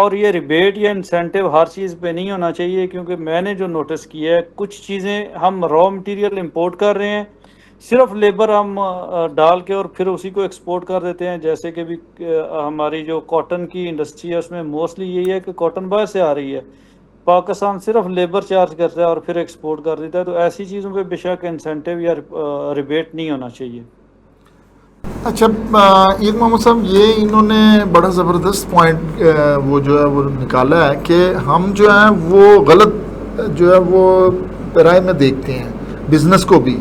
اور یہ ریبیٹ یا انسینٹیو ہر چیز پہ نہیں ہونا چاہیے، کیونکہ میں نے جو نوٹس کیا ہے کچھ چیزیں ہم را مٹیریل امپورٹ کر رہے ہیں، صرف لیبر ہم ڈال کے اور پھر اسی کو ایکسپورٹ کر دیتے ہیں. جیسے کہ بھی ہماری جو کاٹن کی انڈسٹری ہے اس میں موسٹلی یہی ہے کہ کاٹن باہر سے آ رہی ہے، پاکستان صرف لیبر چارج کرتا ہے اور پھر ایکسپورٹ کر دیتا ہے. تو ایسی چیزوں پہ بے شک انسینٹیو یا ریبیٹ نہیں ہونا چاہیے. اچھا عید محمد صاحب، یہ انہوں نے بڑا زبردست پوائنٹ وہ جو ہے وہ نکالا ہے کہ ہم جو ہے وہ غلط جو ہے وہ رائے میں دیکھتے ہیں بزنس کو بھی.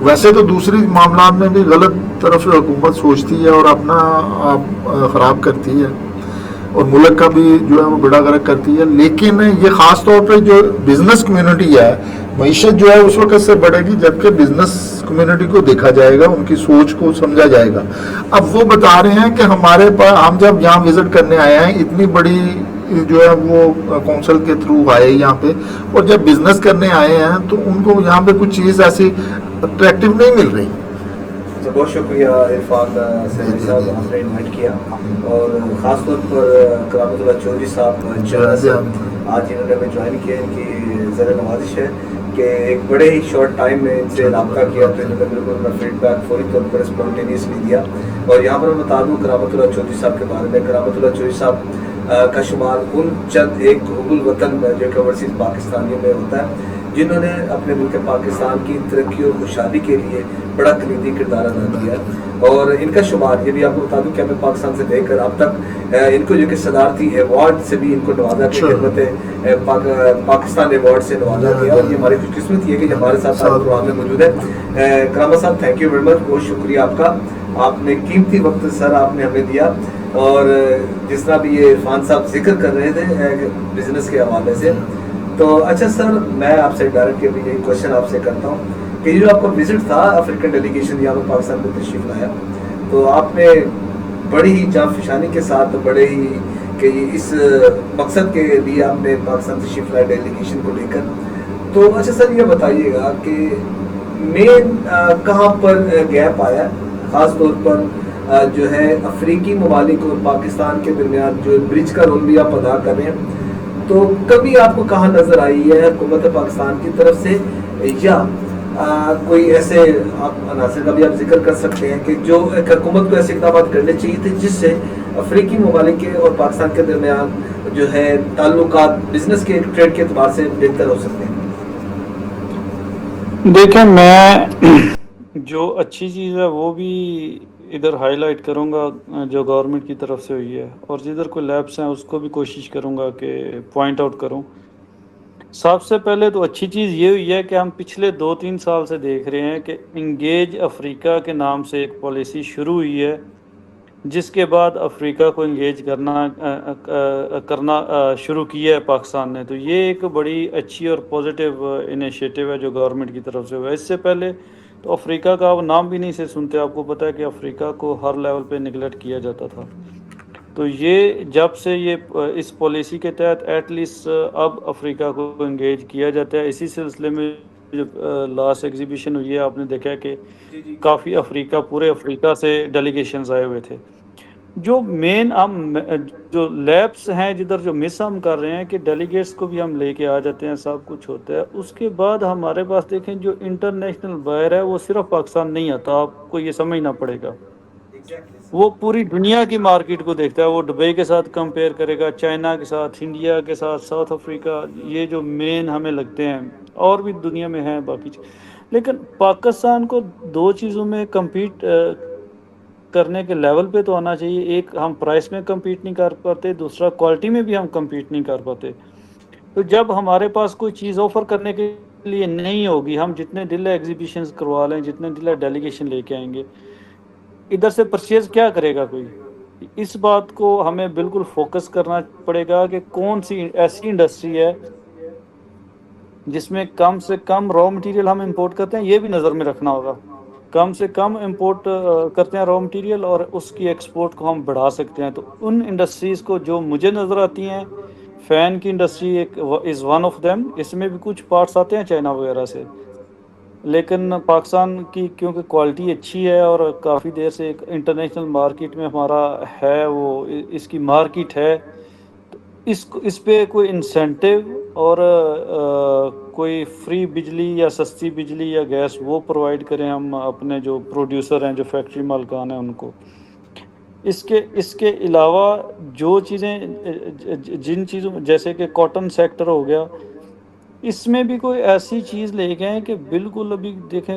ویسے تو دوسری معاملات میں بھی غلط طرف حکومت سوچتی ہے اور اپنا آپ خراب کرتی ہے اور ملک کا بھی جو ہے وہ بیڑا غرق کرتی ہے، لیکن یہ خاص طور پہ جو بزنس کمیونٹی ہے، معیشت جو ہے اس وقت سے بڑھے گی جبکہ بزنس کمیونٹی کو دیکھا جائے گا، ان کی سوچ کو سمجھا جائے گا. اب وہ بتا رہے ہیں کہ ہمارے پاس ہم جب یہاں وزٹ کرنے آئے ہیں، اتنی بڑی جو ہے وہ کونسل کے تھرو آئے یہاں پہ، اور جب بزنس کرنے آئے ہیں تو ان کو یہاں پہ کچھ چیز ایسی اٹریکٹیو نہیں مل رہی. بہت شکریہ عرفان سیدی صاحب، ہم نے انوائٹ کیا، اور خاص طور پر کرامت اللہ چودھری صاحب آج انہوں نے ہمیں جوائن کیا. ان کی زر نوازش ہے کہ ایک بڑے ہی شارٹ ٹائم میں ان سے رابطہ کیا تو انہوں نے بالکل اپنا فیڈ بیک فوری طور پر اسپونٹینیسلی دیا. اور یہاں پر میں بتا دوں کرامت اللہ چودھری صاحب کے بارے میں، کرامت اللہ چودھری صاحب کا شمار ان چند ایک حب الوطن جو کہ اوورسیز پاکستانیوں میں ہوتا ہے جنہوں نے اپنے ملک پاکستان کی ترقی اور خوشحالی کے لیے بڑا کلیدی کردار ادا کیا. اور ان کا شمار یہ بھی آپ کو بتا دوں کہ ہمیں پاکستان سے لے کر اب تک ان کو جو کہ صدارتی ایوارڈ سے بھی ان کو نوازا گیا، خدمت پاکستان ایوارڈ سے نوازا گیا. اور یہ ہماری خوش قسمت یہ کہ ہمارے ساتھ پروگرام میں موجود ہے. کرامت صاحب تھینک یو ویری مچ، بہت شکریہ آپ کا، آپ نے قیمتی وقت سر آپ نے ہمیں دیا. اور جس طرح بھی یہ عرفان صاحب ذکر کر رہے تھے بزنس کے حوالے سے، تو اچھا سر میں آپ سے ڈائریکٹ ابھی یہی کوشچن آپ سے کرتا ہوں کہ یہ جو آپ کا وزٹ تھا افریقن ڈیلیگیشن یہاں پر پاکستان میں تشریف لایا، تو آپ نے بڑی ہی جاں فشانی کے ساتھ بڑے ہی کہ اس مقصد کے لیے آپ نے پاکستان تشریف لایا ڈیلیگیشن کو لے کر. تو اچھا سر یہ بتائیے گا کہ مین کہاں پر گیپ آیا، خاص طور پر جو ہے افریقی ممالک اور پاکستان کے درمیان جو برج کا رول بھی آپ ادا کر رہے ہیں، تو کبھی آپ کو کہاں نظر آئی ہے حکومت پاکستان کی طرف سے، یا کوئی ایسے آپ عناصر کا بھی آپ ذکر کر سکتے ہیں کہ جو ایک حکومت کو ایسے اقدامات کرنے چاہیے تھے جس سے افریقی ممالک کے اور پاکستان کے درمیان جو ہے تعلقات بزنس کے ٹریڈ کے اعتبار سے بہتر ہو سکتے ہیں؟ دیکھیں میں جو اچھی چیز ہے وہ بھی ادھر ہائی لائٹ کروں گا جو گورنمنٹ کی طرف سے ہوئی ہے، اور جدھر کوئی لیبس ہیں اس کو بھی کوشش کروں گا کہ پوائنٹ آؤٹ کروں. سب سے پہلے تو اچھی چیز یہ ہوئی ہے کہ ہم پچھلے 2-3 سال سے دیکھ رہے ہیں کہ انگیج افریقہ کے نام سے ایک پالیسی شروع ہوئی ہے، جس کے بعد افریقہ کو انگیج کرنا شروع کیا ہے پاکستان نے. تو یہ ایک بڑی اچھی اور پازیٹیو انیشیٹو ہے جو گورنمنٹ کی طرف سے ہوا ہے. اس سے پہلے تو افریقہ کا آپ نام بھی نہیں سے سنتے، آپ کو پتہ ہے کہ افریقہ کو ہر لیول پہ نگلیکٹ کیا جاتا تھا. تو یہ جب سے یہ اس پالیسی کے تحت ایٹ لیسٹ اب افریقہ کو انگیج کیا جاتا ہے. اسی سلسلے میں جو لاسٹ ایگزیبیشن ہوئی ہے آپ نے دیکھا ہے کہ کافی افریقہ پورے افریقہ سے ڈیلیگیشنز آئے ہوئے تھے. جو مین ہم جو لیبس ہیں جدھر جو مس ہم کر رہے ہیں کہ ڈیلیگیٹس کو بھی ہم لے کے آ جاتے ہیں، سب کچھ ہوتا ہے، اس کے بعد ہمارے پاس دیکھیں جو انٹرنیشنل بائر ہے وہ صرف پاکستان نہیں آتا، آپ کو یہ سمجھنا پڑے گا. وہ پوری دنیا کی مارکیٹ کو دیکھتا ہے، وہ دبئی کے ساتھ کمپیئر کرے گا، چائنا کے ساتھ، انڈیا کے ساتھ، ساؤتھ افریقہ، یہ جو مین ہمیں لگتے ہیں، اور بھی دنیا میں ہیں باقی. لیکن پاکستان کو دو چیزوں میں کمپیٹ کرنے کے لیول پہ تو آنا چاہیے. ایک ہم پرائس میں کمپیٹ نہیں کر پاتے، دوسرا کوالٹی میں بھی ہم کمپیٹ نہیں کر پاتے. تو جب ہمارے پاس کوئی چیز آفر کرنے کے لیے نہیں ہوگی، ہم جتنے دل ایگزیبیشنز کروا لیں، جتنے دل ڈیلیگیشن لے کے آئیں گے، ادھر سے پرچیز کیا کرے گا کوئی؟ اس بات کو ہمیں بالکل فوکس کرنا پڑے گا کہ کون سی ایسی انڈسٹری ہے جس میں کم سے کم را مٹیریل ہم امپورٹ کرتے ہیں، یہ بھی نظر میں رکھنا ہوگا. کم سے کم امپورٹ کرتے ہیں را مٹیریل اور اس کی ایکسپورٹ کو ہم بڑھا سکتے ہیں. تو ان انڈسٹریز کو جو مجھے نظر آتی ہیں، فین کی انڈسٹری ایک از ون آف دیم، اس میں بھی کچھ پارٹس آتے ہیں چائنا وغیرہ سے، لیکن پاکستان کی کیونکہ کوالٹی اچھی ہے اور کافی دیر سے ایک انٹرنیشنل مارکیٹ میں ہمارا ہے، وہ اس کی مارکیٹ ہے، اس پہ کوئی انسینٹیو اور کوئی فری بجلی یا سستی بجلی یا گیس وہ پرووائڈ کریں ہم اپنے جو پروڈیوسر ہیں، جو فیکٹری مالکان ہیں ان کو. اس کے علاوہ جو چیزیں جن چیزوں جیسے کہ کاٹن سیکٹر ہو گیا، اس میں بھی کوئی ایسی چیز لے کے آئیں کہ بالکل. ابھی دیکھیں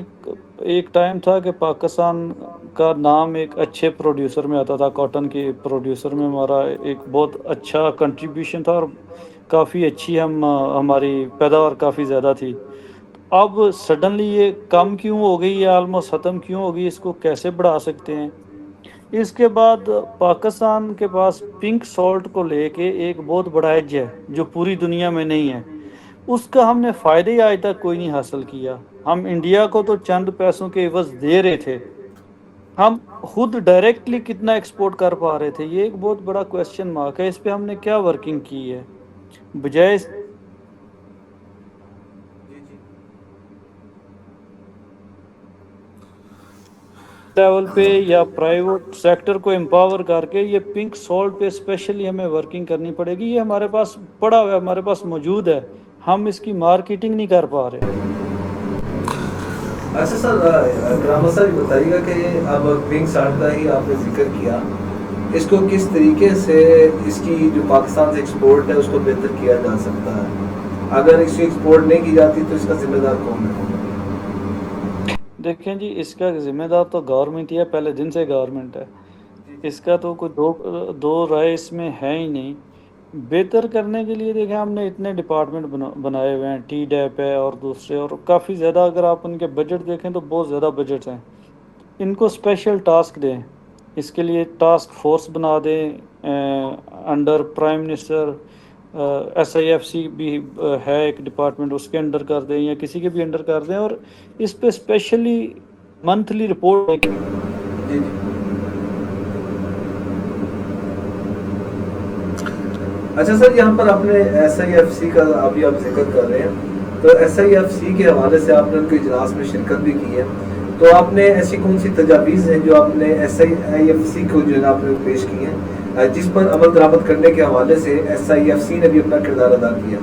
ایک ٹائم تھا کہ پاکستان کا نام ایک اچھے پروڈیوسر میں آتا تھا، کاٹن کے پروڈیوسر میں ہمارا ایک بہت اچھا کنٹریبیوشن تھا اور کافی اچھی ہماری پیداوار کافی زیادہ تھی. اب سڈنلی یہ کم کیوں ہو گئی ہے، آلموسٹ ختم کیوں ہو گئی، اس کو کیسے بڑھا سکتے ہیں؟ اس کے بعد پاکستان کے پاس پنک سالٹ کو لے کے ایک بہت بڑا ایج ہے جو پوری دنیا میں نہیں ہے. اس کا ہم نے فائدہ ہی آج تک کوئی نہیں حاصل کیا. ہم انڈیا کو تو چند پیسوں کے عوض دے رہے تھے، ہم خود ڈائریکٹلی کتنا ایکسپورٹ کر پا رہے تھے؟ یہ ایک بہت بڑا کویسچن مارک ہے. اس پہ ہم نے کیا ورکنگ کی ہے بجائے لیول پہ یا پرائیویٹ سیکٹر کو امپاور کر کے یہ پنک سالٹ پہ اسپیشلی ہمیں ورکنگ کرنی پڑے گی. یہ ہمارے پاس پڑا ہوا ہے، ہمارے پاس موجود ہے، ہم اس کی مارکیٹنگ نہیں کر پا رہے. اچھا سر، گرامر صاحب بتائیے گا کہ اب پنک سالٹ کا ہی آپ نے ذکر کیا، اس کو کس طریقے سے اس کی جو پاکستان سے ایکسپورٹ ہے اس کو بہتر کیا جا سکتا ہے؟ اگر اس کی ایکسپورٹ نہیں کی جاتی تو اس کا ذمہ دار کون ہے؟ دیکھیں جی، اس کا ذمہ دار تو گورنمنٹ ہی ہے، پہلے دن سے گورنمنٹ ہے. اس کا تو کوئی دو رائے اس میں ہے ہی نہیں. بہتر کرنے کے لیے دیکھیں ہم نے اتنے ڈپارٹمنٹ بنائے ہوئے ہیں، ٹی ڈیپ ہے اور دوسرے، اور کافی زیادہ. اگر آپ ان کے بجٹ دیکھیں تو بہت زیادہ بجٹ ہیں. ان کو اسپیشل ٹاسک دیں، اس کے لیے ٹاسک فورس بنا دیں under prime minister. S I F C بھی ہے ایک ڈپارٹمنٹ، اس کے انڈر کر دیں یا کسی کے بھی انڈر کر دیں، اور اس پہ اسپیشلی منتھلی رپورٹ. اچھا سر، یہاں پر آپ نے ایس آئی ایف سی کا ابھی آپ ذکر کر رہے ہیں، تو ایس آئی ایف سی کے حوالے سے آپ نے ان کے اجلاس میں شرکت بھی کی ہے، تو آپ نے ایسی کون سی تجاویز ہیں جو آپ نے ایس آئی ایف سی کو جو ہے آپ نے پیش کی ہیں جس پر عمل درآمد کرنے کے حوالے سے ایس آئی ایف سی نے بھی اپنا کردار ادا کیا؟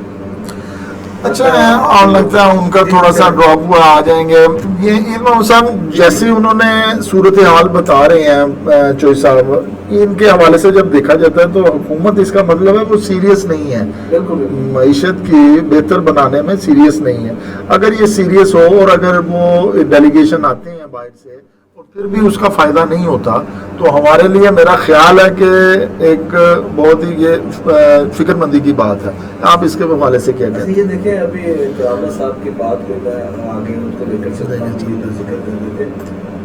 اچھا ہے، اور لگتا ہے ان کا تھوڑا سا ڈراپ ہوا آ جائیں گے. یہ امام صاحب جیسے انہوں نے صورتحال بتا رہے ہیں چوئی صاحب، ان کے حوالے سے جب دیکھا جاتا ہے تو حکومت اس کا مطلب ہے وہ سیریس نہیں ہے، معیشت کی بہتر بنانے میں سیریس نہیں ہے. اگر یہ سیریس ہو اور اگر وہ ڈیلیگیشن آتے ہیں باہر سے اور پھر بھی اس کا فائدہ نہیں ہوتا تو ہمارے لیے میرا خیال ہے کہ ایک بہت ہی یہ فکر مندی کی بات ہے. آپ اس کے حوالے سے کیا کہتے ہیں؟ یہ دیکھیں، ابھی گرامر صاحب کی بات کو میں آگے ان کو لے کر ذکر کر رہے تھے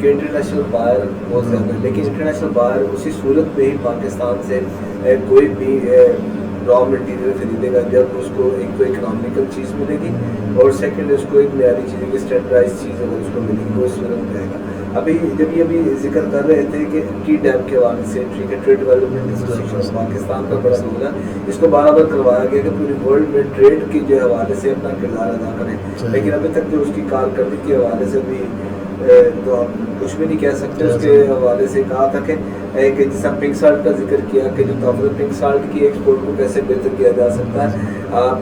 کہ انٹرنیشنل بائر بہت زیادہ ہے، لیکن انٹرنیشنل بائر اسی صورت میں ہی پاکستان سے کوئی بھی را مٹیریل خریدے گا جب اس کو ایک تو اکنامیکل چیز ملے گی اور سیکنڈ اس کو ایک معیاری چیز، ایک اسٹینڈرڈائز چیز اگر اس کو ملے گی وہ اس صورت رہے گا. ابھی جب یہ ابھی ذکر کر رہے تھے کہ ٹی ڈیپ کے حوالے سے ٹھیک ہے، ٹریڈ ڈیولپمنٹ ایسوسیشن پاکستان کا بڑا رول ہے، اس کو بار بار کروایا گیا کہ پوری ورلڈ میں ٹریڈ کے جو حوالے سے اپنا کردار ادا کریں، لیکن ابھی تک جو اس کی کارکردگی کے حوالے سے بھی تو ہم کچھ بھی نہیں کہہ سکتے. اس کے حوالے سے کہا تھا کہ جس طرح پنک سالٹ کا ذکر کیا کہ جو تحفظ پنک سالٹ کی ایکسپورٹ کو کیسے بہتر کیا جا سکتا ہے.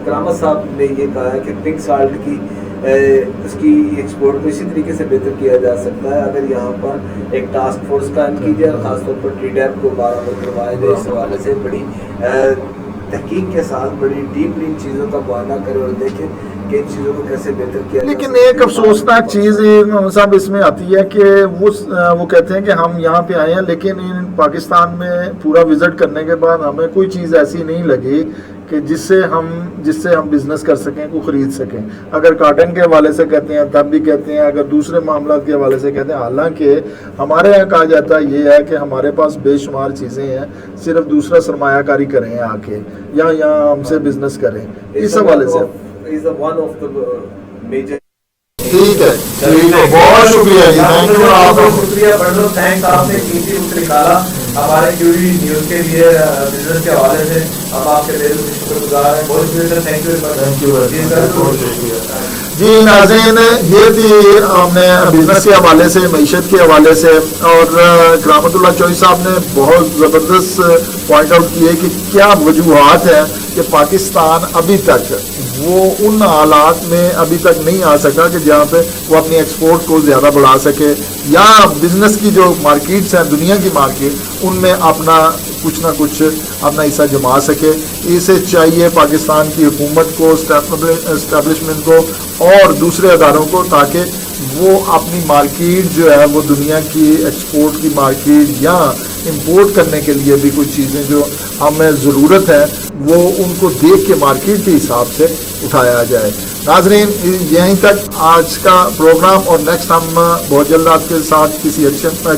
کرامت صاحب نے یہ کہا ہے کہ پنک سالٹ کی اس کی ایکسپورٹ کو اسی طریقے سے بہتر کیا جا سکتا ہے اگر یہاں پر ایک ٹاسک فورس قائم کی جائے اور خاص طور پر ٹی ڈیپ کو بارآمد کروایا جائے. اس حوالے سے بڑی تحقیق کے ساتھ بڑی ڈیپلی ان چیزوں کا معائنہ کرے اور دیکھیں کہ ان چیزوں کو کیسے بہتر کیا. لیکن ایک افسوسناک چیز صاحب اس میں آتی ہے کہ وہ کہتے ہیں کہ ہم یہاں پہ آئے ہیں لیکن پاکستان میں پورا وزٹ کرنے کے بعد ہمیں کوئی چیز ایسی نہیں لگی کہ جس سے ہم بزنس کر سکیں، کو خرید سکیں. اگر کاٹن کے حوالے سے کہتے ہیں تب بھی کہتے ہیں، اگر دوسرے معاملات کے حوالے سے کہتے ہیں. حالانکہ ہمارے یہاں کہا جاتا ہے یہ ہے کہ ہمارے پاس بے شمار چیزیں ہیں، صرف دوسرا سرمایہ کاری کریں آ کے یا یہاں ہم سے بزنس کریں. اس حوالے سے ٹھیک ہے، بہت شکریہ جی، تھینک یو. آپ شکریہ بڑھو، تھینک آپ نے قیمتی وقت نکالا ہمارے QD نیوز کے لیے بزنس کے حوالے سے. ہم آپ کے دل سے شکر گزار ہیں. بہت شکریہ، تھینک یو. جی ناظرین، یہ تھی ہم نے بزنس کے حوالے سے، معیشت کے حوالے سے، اور کرامت اللہ چوئی صاحب نے بہت زبردست پوائنٹ آؤٹ کیے کہ کیا وجوہات ہیں کہ پاکستان ابھی تک وہ ان حالات میں ابھی تک نہیں آ سکا کہ جہاں پہ وہ اپنی ایکسپورٹ کو زیادہ بڑھا سکے یا بزنس کی جو مارکیٹس ہیں دنیا کی مارکیٹ ان میں اپنا کچھ نہ کچھ اپنا حصہ جما سکے. اسے چاہیے پاکستان کی حکومت کو, اسٹیبلشمنٹ کو اور دوسرے اداروں کو, تاکہ وہ اپنی مارکیٹ جو ہے وہ دنیا کی ایکسپورٹ کی مارکیٹ یا امپورٹ کرنے کے لیے بھی کچھ چیزیں جو ہمیں ضرورت ہے وہ ان کو دیکھ کے مارکیٹ کے حساب سے اٹھایا جائے. ناظرین یہیں تک آج کا پروگرام, اور نیکسٹ ہم بہت جلد آپ کے ساتھ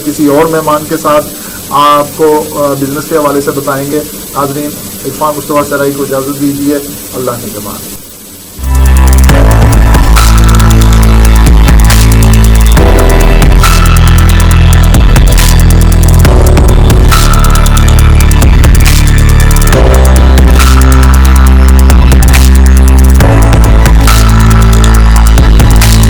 کسی اور مہمان کے ساتھ آپ کو بزنس کے حوالے سے بتائیں گے. ناظرین عرفان مصطفیٰ سرائی کو اجازت دیجیے. اللہ نگہبان.